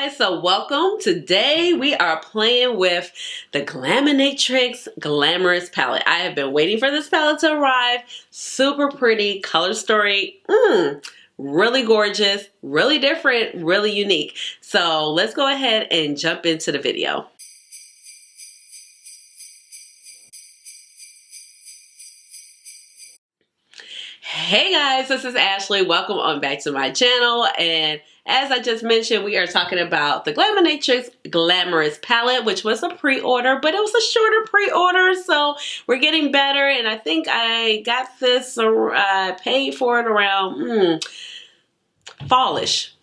guys, so welcome. Today we are playing with the Glaminatrix Glamorous palette. I have been waiting for this palette to arrive. Super pretty, color story, really gorgeous, really different, really unique. So let's go ahead and jump into the video. Hey guys, this is Ashley. Welcome on back to my channel, and as I just mentioned, we are talking about the Glaminatrix Glamorous palette, which was a pre-order, but it was a shorter pre-order, so we're getting better, and I think I got this, paid for it around fallish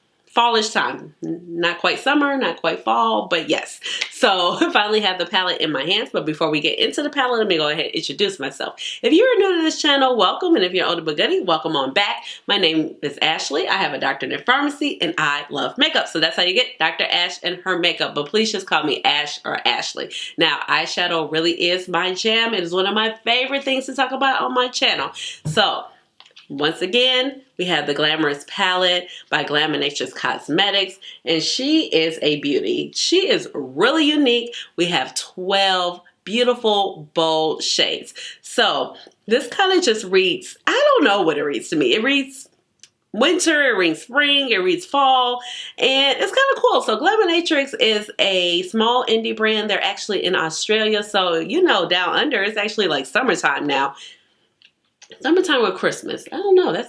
time. Not quite summer, not quite fall, but yes. So I finally have the palette in my hands, but before we get into the palette, let me go ahead and introduce myself. If you are new to this channel, welcome, and if you're older but goodie, welcome on back. My name is Ashley. I have a doctorate in pharmacy, and I love makeup, so that's how you get Dr. Ash and her makeup, but please just call me Ash or Ashley. Now, eyeshadow really is my jam. It is one of my favorite things to talk about on my channel. So, once again, we have the Glamorous palette by Glaminatrix Cosmetics, and she is a beauty. She is really unique. We have 12 beautiful, bold shades. So this kind of just reads, I don't know what it reads to me. It reads winter, it reads spring, it reads fall, and it's kind of cool. So Glaminatrix is a small indie brand. They're actually in Australia, so you know, down under, it's actually like summertime now. Summertime with Christmas. I don't know.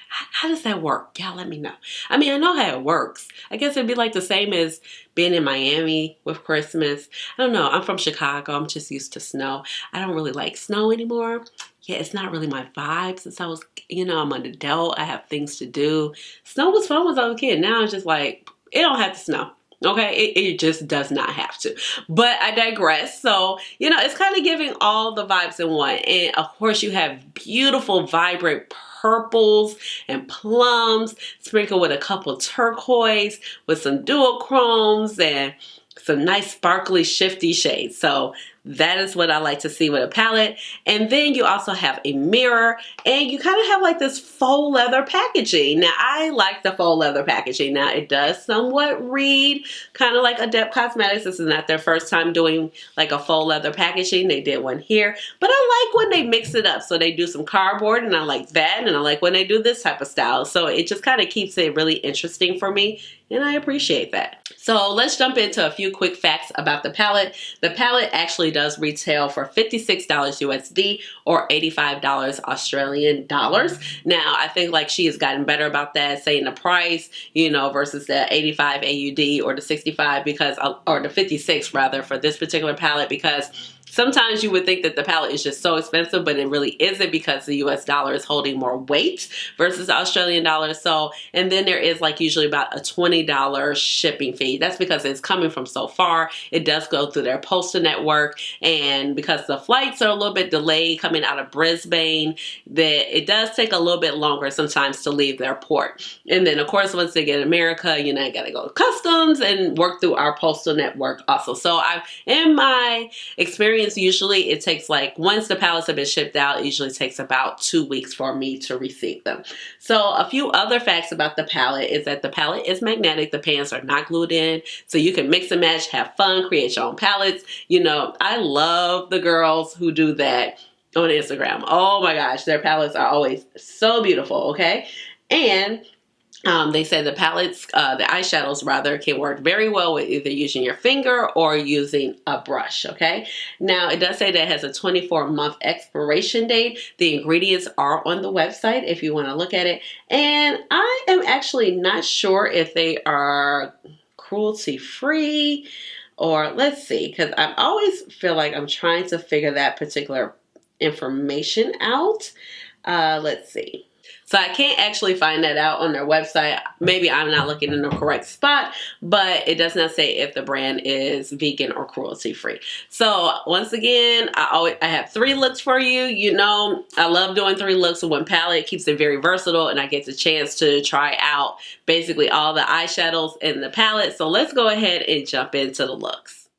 How does that work? Y'all let me know. I mean, I know how it works. I guess it'd be like the same as being in Miami with Christmas. I don't know. I'm from Chicago. I'm just used to snow. I don't really like snow anymore. Yeah, it's not really my vibe since I was, I'm an adult. I have things to do. Snow was fun when I was a kid. Now it's just like, it don't have to snow. Okay, it just does not have to. But I digress. So, it's kind of giving all the vibes in one. And of course, you have beautiful, vibrant purples and plums, sprinkled with a couple turquoise, with some duochromes and some nice sparkly shifty shades. So that is what I like to see with a palette. And then you also have a mirror, and you kind of have like this faux leather packaging. Now, I like the faux leather packaging. Now, it does somewhat read kind of like Adept Cosmetics. This is not their first time doing like a faux leather packaging. They did one here. But I like when they mix it up. So they do some cardboard, and I like that. And I like when they do this type of style. So it just kind of keeps it really interesting for me, and I appreciate that. So let's jump into a few quick facts about the palette. The palette actually does retail for $56 USD or $85 Australian dollars. Now, I think like she has gotten better about that, saying the price, versus the 85 AUD or the 65 or the 56 rather for this particular palette, because sometimes you would think that the palette is just so expensive, but it really isn't, because the US dollar is holding more weight versus the Australian dollar. So, and then there is like usually about a $20 shipping fee. That's because it's coming from so far. It does go through their postal network, and because the flights are a little bit delayed coming out of Brisbane, that it does take a little bit longer sometimes to leave their port. And then of course, once they get in America, you gotta go to customs and work through our postal network also. So in my experience, usually it takes like, once the palettes have been shipped out, it usually takes about 2 weeks for me to receive them. So a few other facts about the palette is that the palette is magnetic. The pans are not glued in, so you can mix and match, have fun, create your own palettes. I love the girls who do that on Instagram. Oh my gosh, their palettes are always so beautiful, okay? And they say the palettes, the eyeshadows rather, can work very well with either using your finger or using a brush, okay? Now, it does say that it has a 24-month expiration date. The ingredients are on the website if you want to look at it. And I am actually not sure if they are cruelty-free, or let's see, because I always feel like I'm trying to figure that particular information out. Let's see. So I can't actually find that out on their website. Maybe I'm not looking in the correct spot, but it does not say if the brand is vegan or cruelty free. So once again, I have 3 looks for you. I love doing 3 looks with one palette. It keeps it very versatile, and I get the chance to try out basically all the eyeshadows in the palette. So let's go ahead and jump into the looks.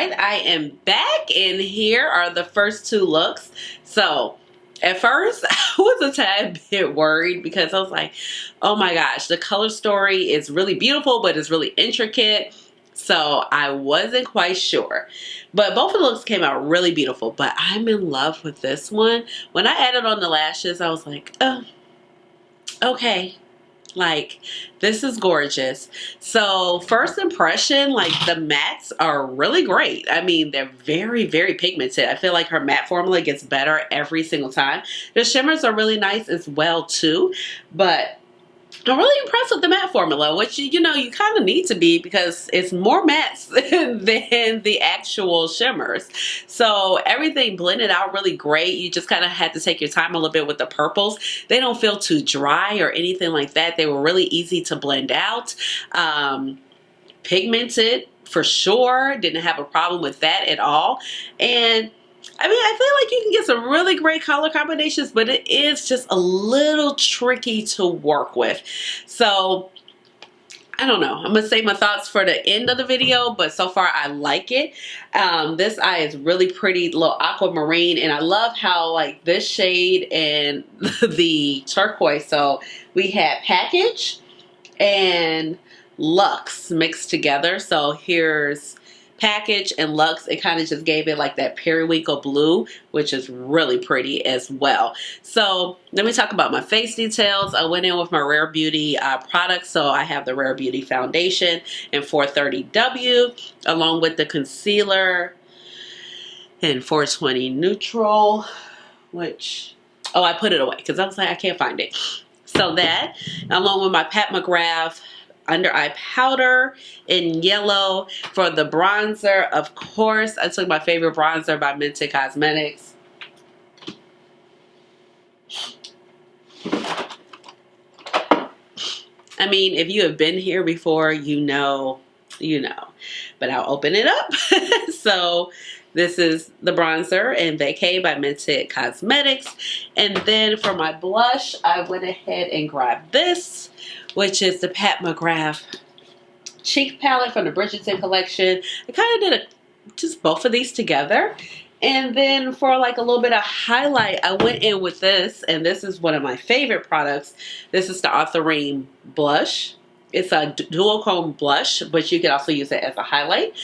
right, I am back, and here are the first two looks. So at first I was a tad bit worried because I was like, oh my gosh, the color story is really beautiful, but it's really intricate. So I wasn't quite sure, but both of the looks came out really beautiful. But I'm in love with this one. When I added on the lashes, I was like, oh, okay. Like, this is gorgeous. So first impression, like the mattes are really great. I mean, they're very, very pigmented. I feel like her matte formula gets better every single time. The shimmers are really nice as well too, but I'm really impressed with the matte formula, which, you know, you kind of need to be because it's more mattes than the actual shimmers. So everything blended out really great. You just kind of had to take your time a little bit with the purples. They don't feel too dry or anything like that. They were really easy to blend out. Pigmented for sure. Didn't have a problem with that at all. And I mean, I feel like you can get some really great color combinations, but it is just a little tricky to work with. So I don't know. I'm going to save my thoughts for the end of the video, but so far I like it. This eye is really pretty, little aquamarine, and I love how like this shade and the turquoise. So we had Package and Locs mixed together. So here's Package and Locs. It kind of just gave it like that periwinkle blue, which is really pretty as well. So let me talk about my face details. I went in with my Rare Beauty products. So I have the Rare Beauty foundation in 430W along with the concealer in 420 neutral, which, oh, I put it away because I was like, I can't find it. So that, along with my Pat McGrath under eye powder in yellow. For the bronzer, of course, I took my favorite bronzer by Mented Cosmetics. I mean, if you have been here before, you know, but I'll open it up. So this is the bronzer in Vacay by Mented Cosmetics. And then for my blush, I went ahead and grabbed this, which is the Pat McGrath cheek palette from the Bridgerton collection. I kind of did just both of these together. And then for like a little bit of highlight, I went in with this, and this is one of my favorite products. This is the Authorine blush. It's a dual cone blush, but you can also use it as a highlight.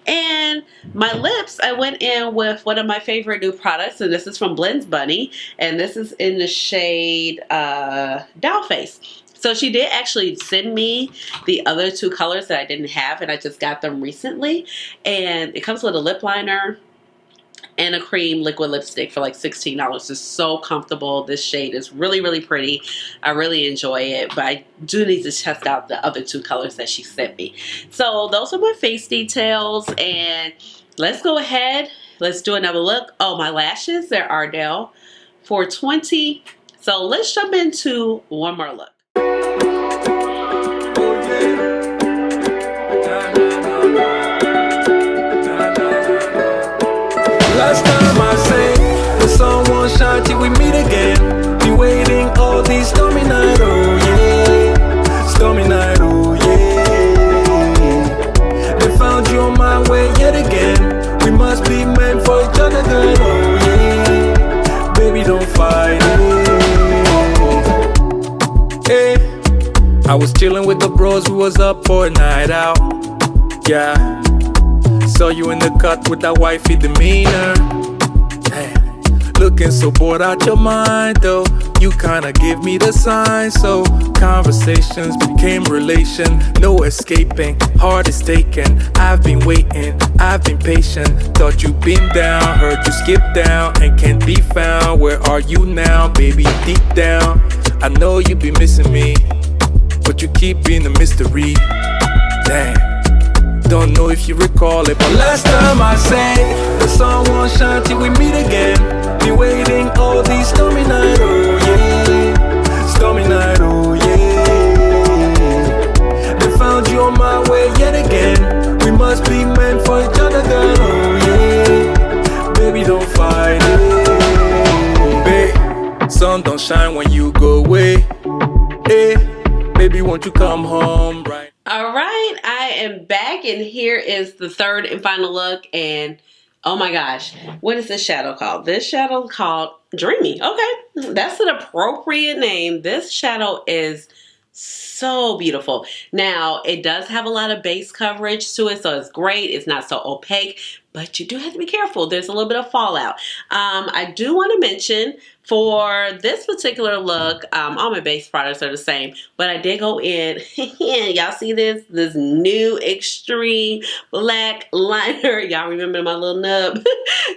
And my lips, I went in with one of my favorite new products, and this is from Blends Bunny, and this is in the shade Doll Face. So she did actually send me the other two colors that I didn't have, and I just got them recently. And it comes with a lip liner and a cream liquid lipstick for like $16. It's so comfortable. This shade is really, really pretty. I really enjoy it, but I do need to test out the other two colors that she sent me. So those are my face details, and let's go ahead. Let's do another look. Oh, my lashes, they're Ardell 420. So let's jump into one more look. Last time I sang the song won't shine till we meet again. Be waiting all these stormy night, oh yeah. Stormy night, oh yeah. They found you on my way yet again. We must be meant for each other, girl, oh yeah. Baby, don't fight it. Hey, I was chilling with the bros, we was up for a night out. Yeah. Saw you in the cut with that wifey demeanor. Hey, looking so bored out your mind though. You kinda give me the sign. So conversations became relation. No escaping, heart is taken. I've been waiting, I've been patient. Thought you'd been down, heard you skip down and can't be found. Where are you now, baby, deep down? I know you be missing me, but you keep being a mystery. Damn, don't know if you recall it, but last time I sang the song won't shine till we meet again. Be waiting all these stormy night, oh yeah. Stormy night, oh yeah. They found you on my way yet again. We must be meant for each other, girl, oh yeah. Baby, don't fight it. Babe, sun don't shine when you go away. Hey, baby, won't you come home right All right, I am back, and here is the third and final look. And oh my gosh, what is this shadow called? This shadow called Dreamy. Okay, that's an appropriate name. This shadow is so beautiful. Now, it does have a lot of base coverage to it, so it's great. It's not so opaque, but you do have to be careful. There's a little bit of fallout. I do want to mention for this particular look, all my base products are the same, but I did go in, y'all see this new extreme black liner. Y'all remember my little nub?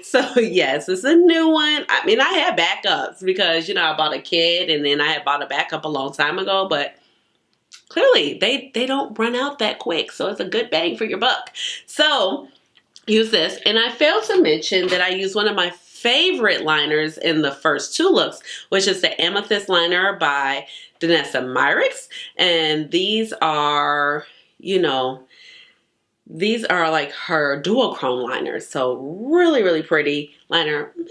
So yes, it's a new one. I mean, I had backups because, you know, I bought a kit and then I had bought a backup a long time ago, but clearly they don't run out that quick. So it's a good bang for your buck. So use this. And I failed to mention that I use one of my favorite liners in the first two looks, which is the Amethyst liner by McGRATH. And these are, you know, these are like her duochrome liners. So really, really pretty liner. Maybe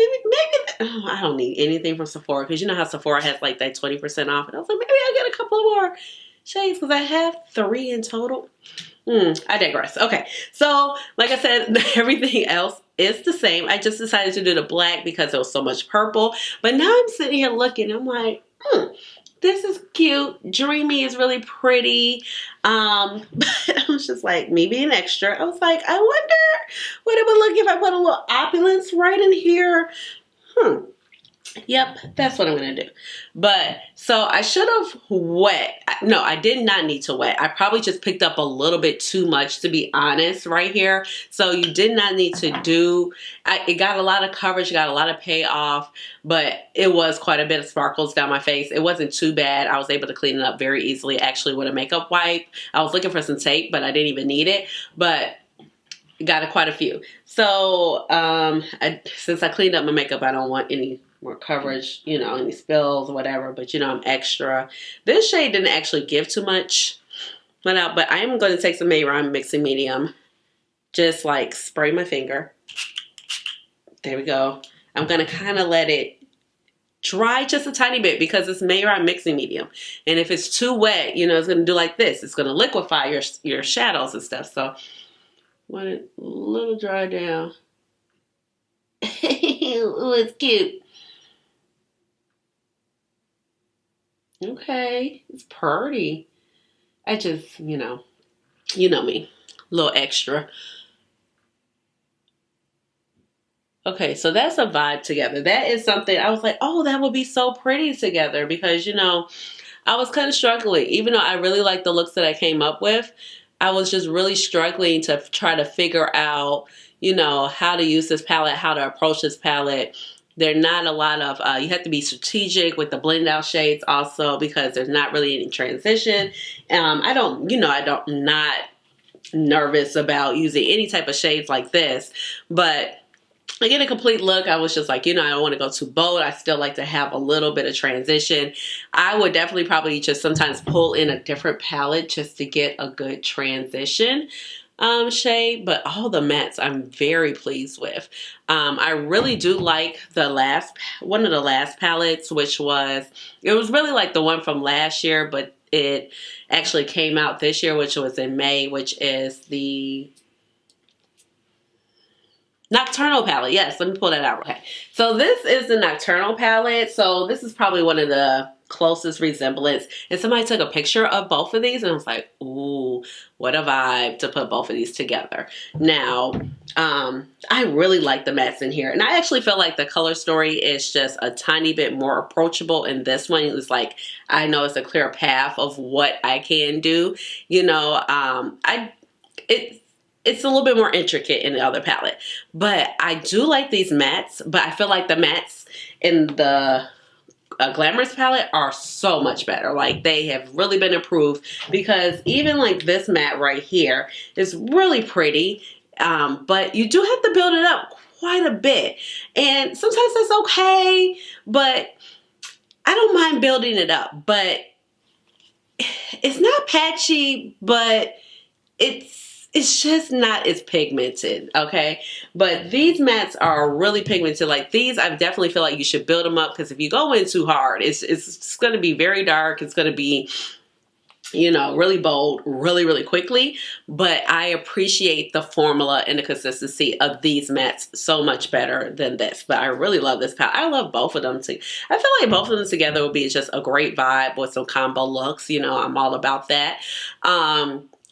I don't need anything from Sephora because you know how Sephora has like that 20% off. And I was like, maybe I'll get a couple more shades because I have 3 in total. I digress. Okay, so like I said, everything else is the same. I just decided to do the black because there was so much purple. But now I'm sitting here looking, I'm like, this is cute. Dreamy is really pretty. But I was just like, me being extra, I was like, I wonder what it would look if I put a little opulence right in here. Yep, that's what I'm going to do. But, so I should have wet. No, I did not need to wet. I probably just picked up a little bit too much, to be honest, right here. So you did not need to do, it got a lot of coverage, got a lot of payoff, but it was quite a bit of sparkles down my face. It wasn't too bad. I was able to clean it up very easily, actually, with a makeup wipe. I was looking for some tape, but I didn't even need it. But got quite a few. So, since I cleaned up my makeup, I don't want any more coverage, you know, any spills or whatever, but you know, I'm extra. This shade didn't actually give too much, but I am going to take some Menagerie mixing medium, just like spray my finger. There we go. I'm going to kind of let it dry just a tiny bit because it's Menagerie mixing medium. And if it's too wet, you know, it's going to do like this. It's going to liquefy your shadows and stuff. So want it a little dry down. Ooh, it's cute. Okay, it's pretty. I just, you know me, a little extra. Okay, so that's a vibe together. That is something I was like, oh, that would be so pretty together because, you know, I was kind of struggling. Even though I really like the looks that I came up with, I was just really struggling to try to figure out, you know, how to use this palette, how to approach this palette. There are not a lot of, you have to be strategic with the blend out shades also because there's not really any transition. I'm not nervous about using any type of shades like this, but I get a complete look. I was just like, you know, I don't want to go too bold. I still like to have a little bit of transition. I would definitely probably just sometimes pull in a different palette just to get a good transition shade, but all the mattes I'm very pleased with. I really do like one of the last palettes, which was really like the one from last year, but it actually came out this year, which was in May, which is the Nocturnal palette. Yes, let me pull that out. Okay, so this is the Nocturnal palette. So this is probably one of the closest resemblance. And somebody took a picture of both of these and I was like, ooh, what a vibe to put both of these together. Now, I really like the mattes in here. And I actually feel like the color story is just a tiny bit more approachable in this one. It's like, I know it's a clear path of what I can do. You know, it's a little bit more intricate in the other palette. But I do like these mattes, but I feel like the mattes in the Glamorous palette are so much better. Like, they have really been improved because even like this matte right here is really pretty, but you do have to build it up quite a bit. And sometimes that's okay, but I don't mind building it up. But it's not patchy, but it's just not as pigmented, okay? But these mattes are really pigmented. Like these, I definitely feel like you should build them up because if you go in too hard, it's going to be very dark. It's going to be you know, really bold, really, really quickly. But I appreciate the formula and the consistency of these mattes so much better than this. But I really love this palette. I love both of them too. I feel like both of them together would be just a great vibe with some combo looks. You know, I'm all about that.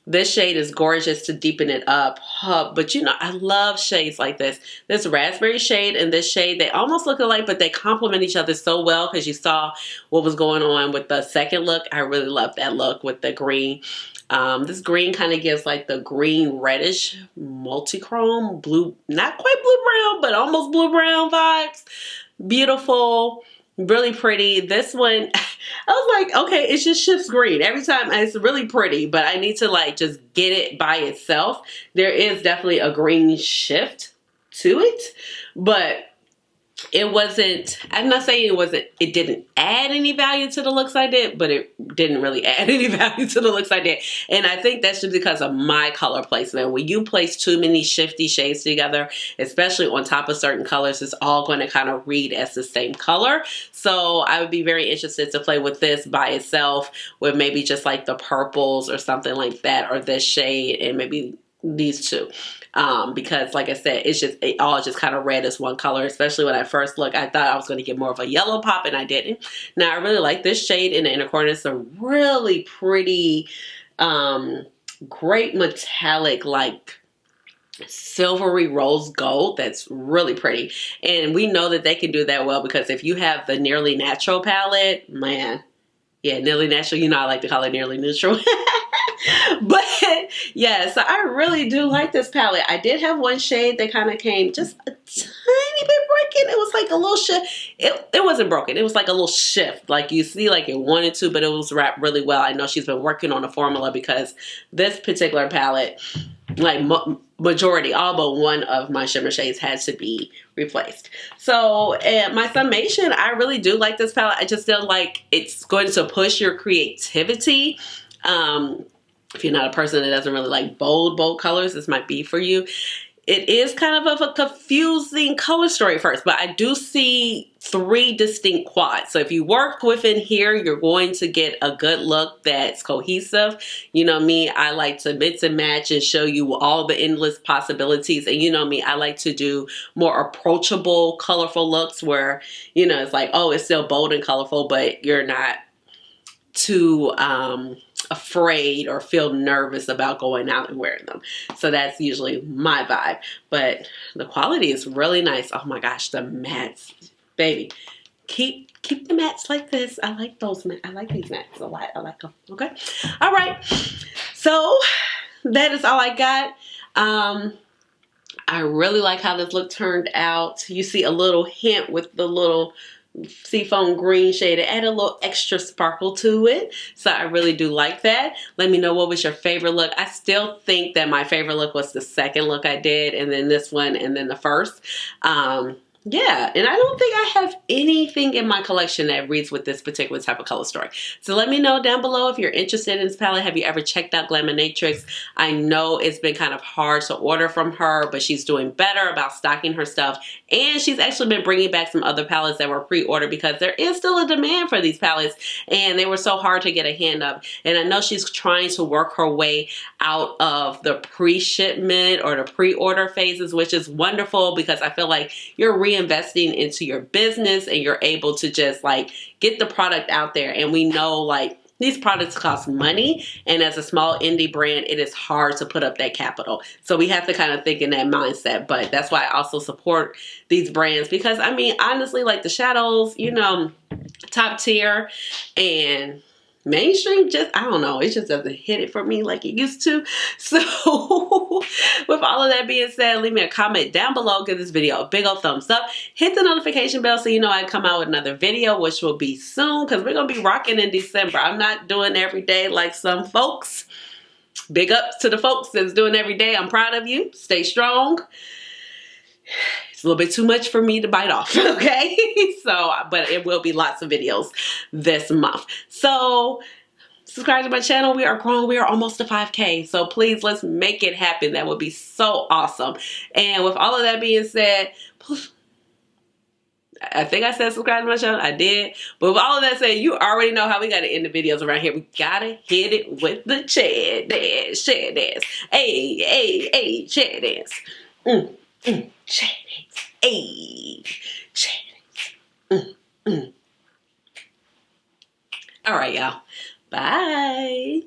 This shade is gorgeous to deepen it up. But you know, I love shades like this. This raspberry shade and this shade, they almost look alike, but they complement each other so well because you saw what was going on with the second look. I really love that look with the green. This green kind of gives like the green reddish multi-chrome blue, not quite blue brown, but almost blue brown vibes. Beautiful. Really pretty. This one, I was like, okay, it just shifts green every time. It's really pretty, but I need to like just get it by itself. There is definitely a green shift to it, but it wasn't, I'm not saying it didn't add any value to the looks I did, but it didn't really add any value to the looks I did. And I think that's just because of my color placement. When you place too many shifty shades together, especially on top of certain colors, it's all going to kind of read as the same color. So I would be very interested to play with this by itself with maybe just like the purples or something like that, or this shade and maybe these two. Because like I said, it all just kind of red as one color. Especially when I first looked, I thought I was going to get more of a yellow pop, and I didn't. Now I really like this shade in the inner corner. It's a really pretty, great metallic, like silvery rose gold. That's really pretty, and we know that they can do that well because if you have the Nearly Natural palette, man, yeah, Nearly Natural, you know I like to call it Nearly Neutral. But yeah, so I really do like this palette. I did have one shade that kind of came just a tiny bit broken. It was like a little shift. It wasn't broken. It was like a little shift. Like you see like it wanted to, but it was wrapped really well. I know she's been working on a formula because this particular palette, like majority, all but one of my shimmer shades had to be replaced. So my summation, I really do like this palette. I just feel like it's going to push your creativity. If you're not a person that doesn't really like bold colors, this might be for you. It is kind of a confusing color story at first, but I do see 3 distinct quads. So if you work within here, you're going to get a good look that's cohesive. You know me, I like to mix and match and show you all the endless possibilities. And you know me, I like to do more approachable, colorful looks where, you know, it's like, oh, it's still bold and colorful, but you're not too afraid or feel nervous about going out and wearing them. So that's usually my vibe. But the quality is really nice. Oh my gosh, the mattes, baby. Keep the mattes like this. I like those mattes. I like these mattes a lot. I like them. Okay. All right. So that is all I got. I really like how this look turned out. You see a little hint with the little seafoam green shade. It added a little extra sparkle to it, so I really do like that. Let me know what was your favorite look. I still think that my favorite look was the second look I did, and then this one, and then the first. Yeah, and I don't think I have anything in my collection that reads with this particular type of color story. So let me know down below if you're interested in this palette. Have you ever checked out Glaminatrix? I know it's been kind of hard to order from her, but she's doing better about stocking her stuff. And she's actually been bringing back some other palettes that were pre-ordered because there is still a demand for these palettes, and they were so hard to get a hand of. And I know she's trying to work her way out of the pre-shipment or the pre-order phases, which is wonderful because I feel like you're reinvesting into your business and you're able to just like get the product out there. And we know like these products cost money, and as a small indie brand, it is hard to put up that capital. So we have to kind of think in that mindset. But that's why I also support these brands because I mean, honestly, like the shadows, you know, top tier, and mainstream just, I don't know, it just doesn't hit it for me like it used to. So with all of that being said, leave me a comment down below, give this video a big old thumbs up, hit the notification bell so you know I come out with another video, which will be soon because we're gonna be rocking in December. I'm not doing every day like some folks. Big ups to the folks that's doing every day. I'm proud of you. Stay strong. It's a little bit too much for me to bite off, okay? So, but it will be lots of videos this month. So, subscribe to my channel. We are growing. We are almost to 5K. So, please, let's make it happen. That would be so awesome. And with all of that being said, I think I said subscribe to my channel. I did. But with all of that said, you already know how we got to end the videos around here. We got to hit it with the chair dance. Chair dance. Hey, hey, hey, chair dance. Chair dance. Hey, chair dance. All right, y'all. Bye.